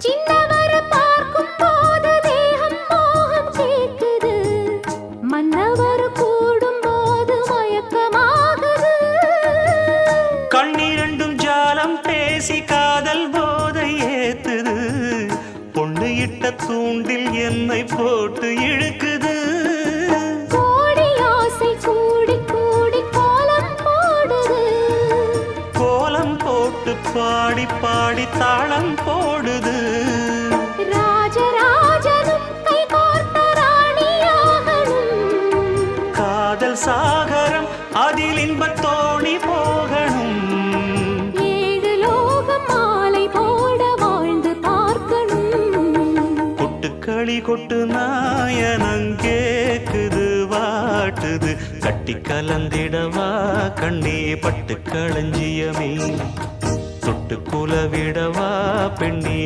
சின்னவர பார்க்கும் போது தேகம் மோகம் கேக்குது, மன்னவர் கூடும் போது மயக்கமாகுது. கண்ணிரண்டும் ஜாலம் பேசி காதல் போதை ஏத்துது, பொண்ணு இட்ட தூண்டில் என்னை போட்டு இழுக்குது. கோடி ஆசை கூடி கூடி கோலம் போடுது, கோலம் போட்டு பாடி பாடி தாளம் போடுது. ராஜராஜனும் கை கோர்த்த ராணியாகணும், காதல் சாகரம் அதில் இன்பத் தோணி போகணும். ஏழு லோகம் மாலை போட வாழ்ந்து பார்க்கணும். கொட்டுக்களி கொட்டு நாயனங்கேக்குது வாட்டுது, கட்டி கலந்திடவா கண்ணே பட்டு களஞ்சியமே, தொட்டு குலவிடவா பெண்ணே